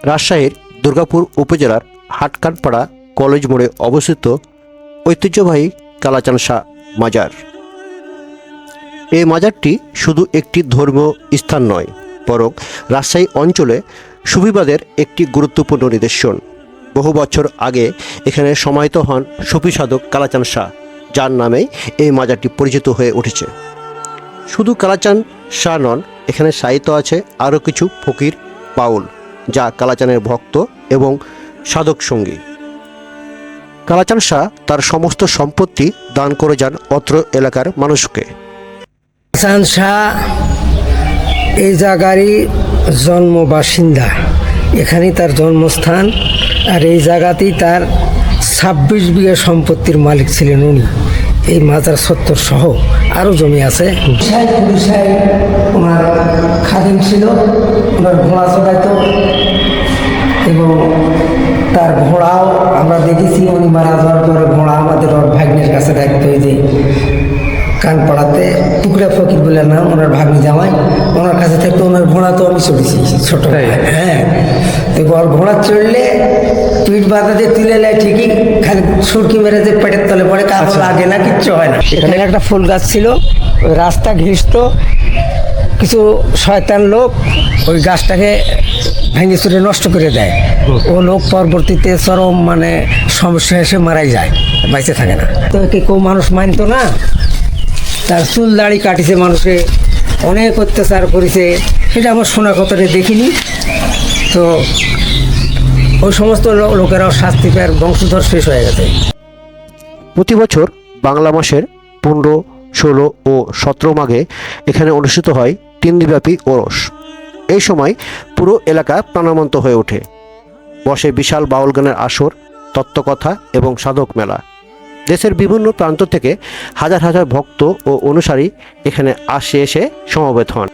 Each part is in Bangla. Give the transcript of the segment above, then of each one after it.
রাজশাহীর দুর্গাপুর উপজেলার হাটকানপাড়া কলেজ মোড়ে অবস্থিত ঐতিহ্যবাহী কালাচান শাহ মাজার। এই মাজারটি শুধু একটি ধর্মীয় স্থান নয়, বরং রাজশাহী অঞ্চলে সুফিবাদের একটি গুরুত্বপূর্ণ নিদর্শন। বহু বছর আগে এখানে সমাহিত হন সুফি সাধক কালাচান শাহ, যার নামেই এই মাজারটি পরিচিত হয়ে উঠেছে। শুধু কালাচান শাহ নন, এখানে সাহিত্য আছে আরও কিছু ফকির বাউল, যা কালাচানের ভক্ত এবং সাধক সঙ্গী। কালাচান শাহ তার সমস্ত সম্পত্তি দান করে যান অত্র এলাকার মানুষকে। কালাচান শাহ এই জায়গারই জন্ম বাসিন্দা, এখানেই তার জন্মস্থান। আর এই জায়গাতেই তার 26 বিঘা সম্পত্তির মালিক ছিলেন উনি। এই মাজার সত্তর সহ আরও জমি আছে। ওনার খাদিম ছিল, ওনার ঘোড়া চড়াইত এবং তার ঘোড়াও আমরা দেখেছি। উনি মারা যাওয়ার পরে ঘোড়া আমাদের ওর ভাগ্নের কাছে রাখতে হয়ে যে কানপাড়াতে টুকরা ফকির বলে নাম, ওনার ভাগ্নি জামাই, ওনার কাছে থাকতে ওনার ঘোড়া তো আমি চড়েছি ছোট। হ্যাঁ, তো ওর ঘোড়া চড়লে পিঠ বাঁধা দিয়ে তুলে নেয় ঠিকই, খালি সুরকি মেরে যে পেটের তলে পড়ে, কাপড় লাগে না, কিচ্ছু হয় না। এখানে একটা ফুল গাছ ছিল, ওই রাস্তা ঘিসত, কিছু শয়তান লোক ওই গাছটাকে ভেঙে চুরে নষ্ট করে দেয়। ও লোক পরবর্তীতে চরম সমস্যা এসে মারাই যায়, বাইচে থাকে না। তো কেউ মানুষ মানত না, তার চুল দাড়ি কাটিছে, মানুষে অনেক অত্যাচার করেছে, সেটা আমার শোনা কথাটা দেখিনি। তো ওই সমস্ত লোকেরাও শাস্তি পেয়ে বংশধর শেষ হয়ে গেছে। প্রতি বছর বাংলা মাসের 15, 16 ও 17 মাঘে এখানে অনুষ্ঠিত হয় 3 দিনব্যাপী ওরস। এই সময় পুরো এলাকা প্রাণবন্ত হয়ে ওঠে। বসে বিশাল বাউল গানের আসর, তত্ত্বকথা এবং সাধক মেলা। দেশের বিভিন্ন প্রান্ত থেকে হাজার হাজার ভক্ত ও অনুসারী এখানে এসে সমবেত হন।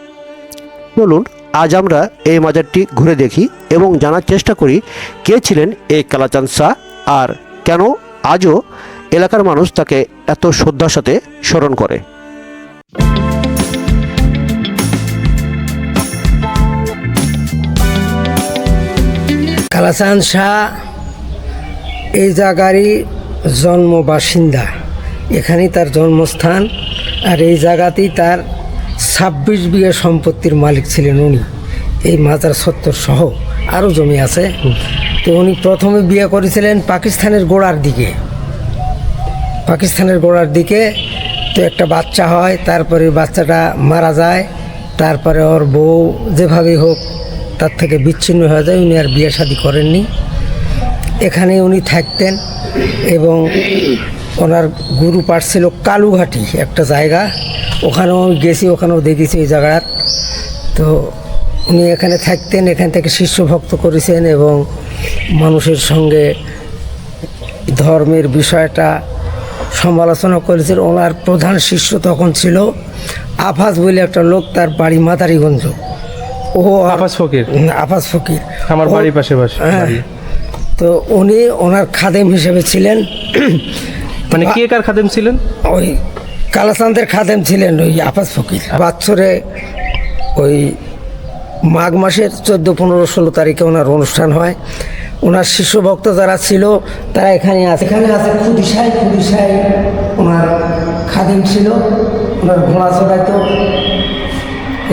বলুন, আজ আমরা এই মাজারটি ঘুরে দেখি এবং জানার চেষ্টা করি কে ছিলেন এই কালাচান শাহ, আর কেন আজও এলাকার মানুষ তাকে এত শ্রদ্ধার সাথে স্মরণ করে। কালাচান শাহ এই জায়গারই জন্ম বাসিন্দা, এখানেই তার জন্মস্থান। আর এই জায়গাতেই তার 26 বিঘা সম্পত্তির মালিক ছিলেন উনি। এই মাজার সত্তর সহ আরও জমি আছে। তো উনি প্রথমে বিয়ে করেছিলেন পাকিস্তানের গোড়ার দিকে। তো একটা বাচ্চা হয়, তারপরে বাচ্চাটা মারা যায়। তারপরে ওর বউ যেভাবেই হোক তার থেকে বিচ্ছিন্ন হয়ে যায়, উনি আর বিয়ে শাদী করেননি। এখানে উনি থাকতেন এবং ওনার গুরু পাঠ ছিল কালুঘাটি একটা জায়গা, ওখানেও আমি গেছি, ওখানেও দেখেছি এই জায়গার। তো উনি এখানে থাকতেন, এখান থেকে শিষ্য ভক্ত করেছেন এবং মানুষের সঙ্গে ধর্মের বিষয়টা সমালোচনা করেছেন। ওনার প্রধান শিষ্য তখন ছিল আফাজ বলে একটা লোক, তার বাড়ি মাদারীগঞ্জ। ও আফাজ ফকির আমার বাড়ির পাশে। হ্যাঁ, তো উনি ওনার খাদেম হিসেবে ছিলেন। মানে কে কার খাদেম ছিলেন? ওই কালাচাঁদের খাদেম ছিলেন ওই আফাজ ফকির। বছরে ওই মাঘ মাসের 14, 15, 16 তারিখে ওনার অনুষ্ঠান হয়। ওনার শিষ্য ভক্ত যারা ছিল তারা এখানে আছে খুদিসাই ওনার খাদেম ছিল, ওনার ঘোড়া চড়াইত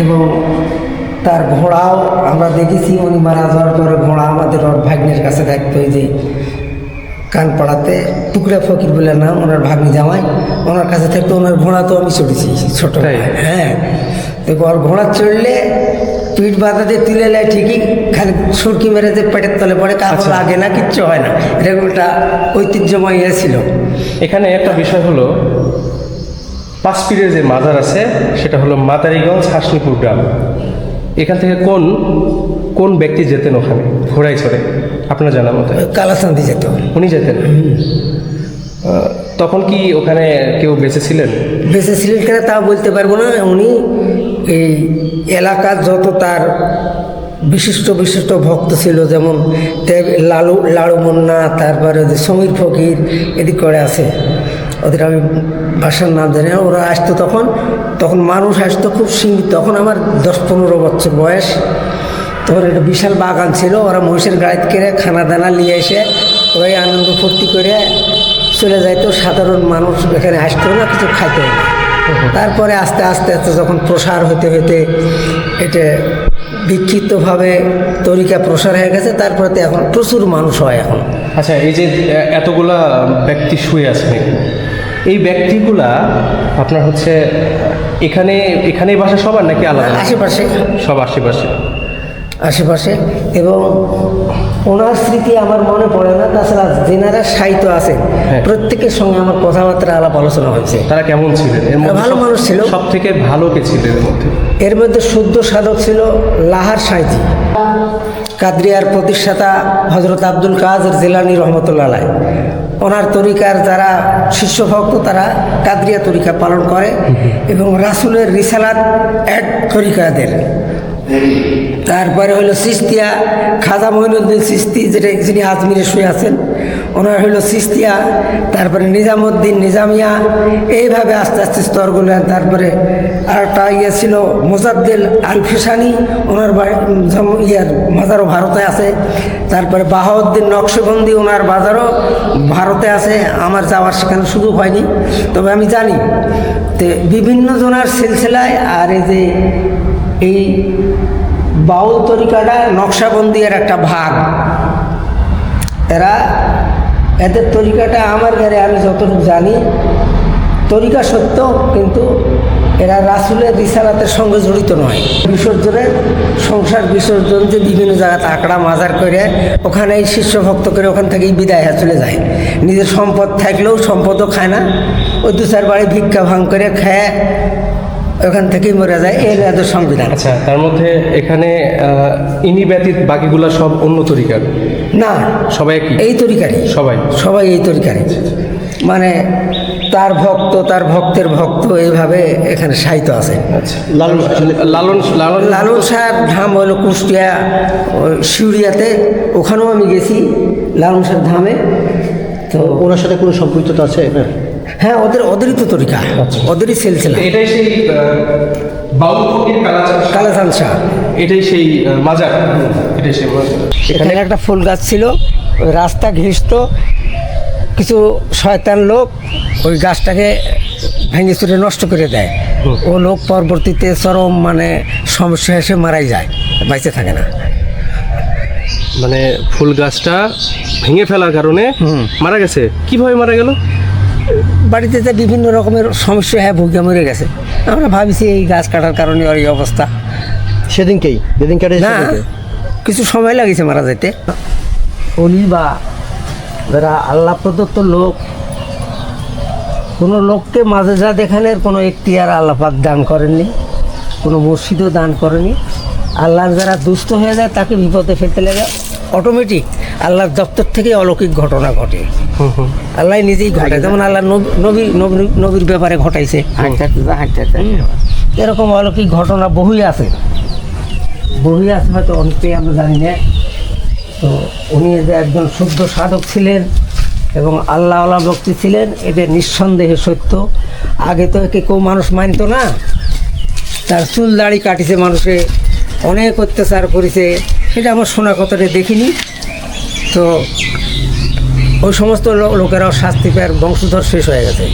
এবং তার ঘোড়াও আমরা দেখেছি। উনি মারা যাওয়ার পরে ঘোড়া আমাদের ওর ভাগ্নের কাছে রাখতে হয়ে যে কানপাড়াতে টুকরা ফকির বলে নাম, ওনার ভাগ্নি জামাই, ওনার কাছে থাকতে ওনার ঘোড়া তো আমি চড়েছি ছোট। হ্যাঁ, তো ওর ঘোড়া চড়লে পিঠ বাঁধা দিয়ে তুলে নেয় ঠিকই, খালি সুরকি মেরে যে পেটের তলে পড়ে, কাপড় লাগে না, কিচ্ছু হয় না। এরকম একটা ঐতিহ্যময় ছিল। এখানে একটা বিষয় হলো, 5 পীরের যে মাজার আছে সেটা হলো মাদারীগঞ্জ হাসনিপুর গ্রাম। এখান থেকে কোন ব্যক্তি যেতেন ওখানে ঘোড়ায় চড়ে আপনার জানা মতো? কালাচাঁদি যেত, উনি যেতেন। তখন কি ওখানে কেউ বেঁচে ছিলেন কিনা তা বলতে পারবো না। উনি এই এলাকার যত তার বিশিষ্ট ভক্ত ছিল, যেমন লাড়ু মুন্না, তারপরে যে সমীর ফকির, এদিক করে আছে, ওদের আমি ভাষার নাম জানি না। ওরা আসতো তখন মানুষ আসতো খুব সীমিত। তখন আমার 10-15 বছর বয়স। তখন একটা বিশাল বাগান ছিল, ওরা মহিষের গাড়ি করে খানা দানা নিয়ে এসে ওরাই আনন্দ ফুর্তি করে চলে যাইতো। সাধারণ মানুষ এখানে আসতো না, কিছু খাইতো না। তারপরে আস্তে আস্তে আস্তে যখন প্রসার হতে হতে এটা বিক্ষিপ্তভাবে তরিকা প্রসার হয়ে গেছে, তারপরে তো এখন প্রচুর মানুষ হয় এখন। আচ্ছা, এই যে এতগুলা ব্যক্তি শুয়ে আছেন এখানে, এই ব্যক্তিগুলা আপনার হচ্ছে এখানেই বাসা সবার নাকি আলাদা? আশেপাশে সব আশেপাশে। আশেপাশে এবং ওনার স্মৃতি আমার মনে পড়ে না। তাছাড়া যেনারা সাহিত্য আছেন হ্যাঁ। প্রত্যেকের সঙ্গে আমার কথাবার্তা আলাপ আলোচনা হয়েছে। তারা কেমন ছিলেন? এর মধ্যে ভালো মানুষ ছিল। সব থেকে ভালো কে ছিলেন এর মধ্যে? এর মধ্যে শুদ্ধ সাধক ছিল লাহার সাঁইজি, কাদরিয়ার প্রতিষ্ঠাতা হজরত আব্দুল কাদের জিলানী রহমতুল্লাহ আলাইহ। ওনার তরিকার যারা শিষ্যভক্ত তারা কাদরিয়া তরিকা পালন করে এবং রাসূলের রিসালাত এক তরিকাদের। তারপরে হলো সিস্তিয়া, খাজা মঈনুদ্দিন চিশতি, যিনি আজমিরে শুয়ে আছেন, ওনার হলো সিস্তিয়া। তারপরে নিজামুদ্দিন নিজামিয়া, এইভাবে আস্তে আস্তে স্তরগুলো। তারপরে আরেকটা ছিল মোজাদ্দেল আল ফিসানি, ওনার মাজারও ভারতে আছে। তারপরে বাহাউদ্দিন নকশবন্দি, ওনার বাজারও ভারতে আছে। আমার যাওয়ার সেখানে সুযোগ হয়নি, তবে আমি জানি। তো বিভিন্ন জনার সিলসিলায় আর এই বাউল তরিকাটা নকশাবন্দির একটা ভাগ। এদের তরিকাটা আমার ঘরে আমি যতটুকু জানি তরিকা সত্য, কিন্তু এরা রাসূলের রিসালাতের সঙ্গে জড়িত নয়। বিসর্জনের সংসার বিসর্জন যে বিভিন্ন জায়গাতে আঁকড়া মাজার করে ওখানেই শিষ্যভক্ত করে ওখান থেকেই বিদায় হয়ে চলে যায়। নিজের সম্পদ থাকলেও সম্পদও খায় না, ওই দু চার বাড়ি ভিক্ষা ভাঙ করে খায় ওখান থেকেই মরে যায়। এর এদের সংবিধান। আচ্ছা, তার মধ্যে এখানে ইনি ব্যতীত বাকিগুলা সব অন্য তরিকার না, সবাই কি এই তরিকারই, সবাই এই তরিকারই। মানে তার ভক্ত, তার ভক্তের ভক্ত, এইভাবে এখানে সাহিত্য আছে। আচ্ছা, লালন শাহর ধাম হলো কুষ্টিয়া শিউরিয়াতে, ওখানেও আমি গেছি লালন শাহর ধামে। তো ওনার সাথে কোনো সম্পৃক্ততা আছে? হ্যাঁ, ওদেরই তো তরিকা, ওদেরই সিলসিলা। এটাই সেই বাউল ফকির কালাচাঁদ শাহ, এটাই সেই মাজার। এটাই সেই মাজার। এখানে একটা ফুল গাছ ছিল, ওই রাস্তা ঘিসত কিছু শয়তান লোক, ওই গাছটাকে ভেঙে চুরে নষ্ট করে দেয়। ও লোক পরবর্তীতে চরম মানে সমস্যা এসে মারাই যায়, বাইচে থাকে না। মানে ফুল গাছটা ভেঙে ফেলার কারণে মারা গেছে। কিভাবে মারা গেল? বাড়িতে যে বিভিন্ন রকমের সমস্যা হ্যাঁ ভুগে মরে গেছে। আমরা ভাবছি এই গাছ কাটার কারণে ওর এই অবস্থা। যেদিন কেটে না, কিছু সময় লাগিয়েছে মারা যেতে। অলি বা যারা আল্লাহ প্রদত্ত লোক, কোনো লোককে মাঝে যা দেখানোর কোনো এখতিয়ার আল্লাহ পাক দান করেননি, কোনো মসজিদও দান করেনি। আল্লাহর যারা দুস্থ হয়ে যায় তাকে বিপদে ফেলতে লাগে, অটোমেটিক আল্লাহর দপ্তর থেকে অলৌকিক ঘটনা ঘটে। আল্লাহ নিজেই ঘটায়, যেমন আল্লাহ নবীর ব্যাপারে ঘটাইছে। এরকম অলৌকিক ঘটনা বহুই আছে, হয়তো অনেকটাই আমরা জানি না। তো উনি যে একজন শুদ্ধ সাধক ছিলেন এবং আল্লাহ ভক্তি ছিলেন, এটা নিঃসন্দেহে সত্য। আগে তো একে কেউ মানুষ মানত না, তার চুল দাড়ি কাটিছে, মানুষে অনেক অত্যাচার করেছে, এটা আমার শোনা কথাটা দেখিনি। তো ওই সমস্ত লোকেরাও শাস্তি পেয়ে বংশধর শেষ হয়ে গেছে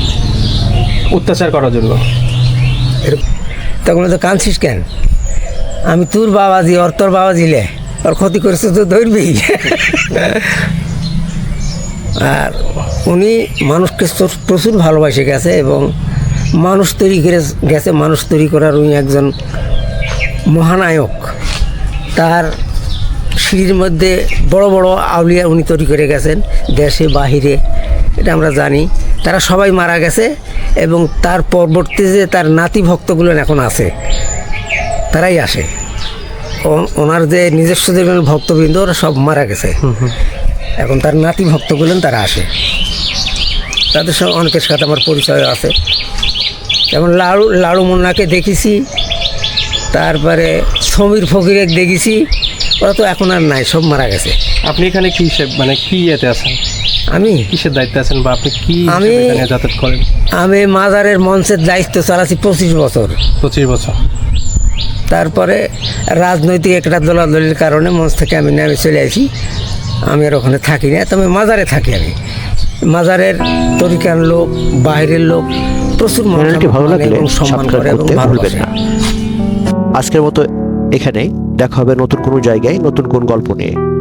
অত্যাচার করার জন্য। তখন তো কাঁদছিস কেন? আমি তোর বাবাজি, তোর বাবাজিলে ওর ক্ষতি করেছে তো ধরবি। আর উনি মানুষকে প্রচুর ভালোবাসে গেছে এবং মানুষ তৈরি করে গেছে। মানুষ তৈরি করার উনি একজন মহানায়ক। তার সিঁড়ির মধ্যে বড় বড় আউলিয়া উনি তৈরি করে গেছেন, দেশে বাহিরে, এটা আমরা জানি। তারা সবাই মারা গেছে এবং তার পরবর্তী যে তার নাতি ভক্তগুলো এখন আছে, তারাই আসে। ওনার যে নিজস্ব যে ভক্তবৃন্দ ওরা সব মারা গেছে, এখন তার নাতি ভক্তগুলো তারা আসে। তাদের সঙ্গে অনেকের সাথে আমার পরিচয় আছে, যেমন লাড়ু মুন্নাকে দেখেছি, তারপরে সমীর ফকিরে দেখেছি, ওরা তো এখন আর নাই, সব মারা গেছে। আপনি এখানে কি মানে কি ইয়েতে আছেন? আমি কিসের দায়িত্বে আছেন বা আপনি কি যাতায়াত করেন? আমি মাজারের মঞ্চের দায়িত্ব চালাচ্ছি 25 বছর। 25 বছর। তারপরে রাজনৈতিক একটা দলাদলির কারণে মঞ্চ থেকে আমি নেমে চলে আসি। আমি আর ওখানে থাকি না, তবে মাজারে থাকি আমি। মাজারের তরিকার লোক, বাইরের লোক প্রচুর মানুষ চ্যানেলটি ভালো আমাকে লাগলে এবং সম্মান সাবস্ক্রাইব করে এবং করতে ভুলবেন ভালোবাসে। না। আজকের মতো এখানেই, দেখা হবে নতুন কোনো জায়গায় নতুন কোন গল্প নিয়ে।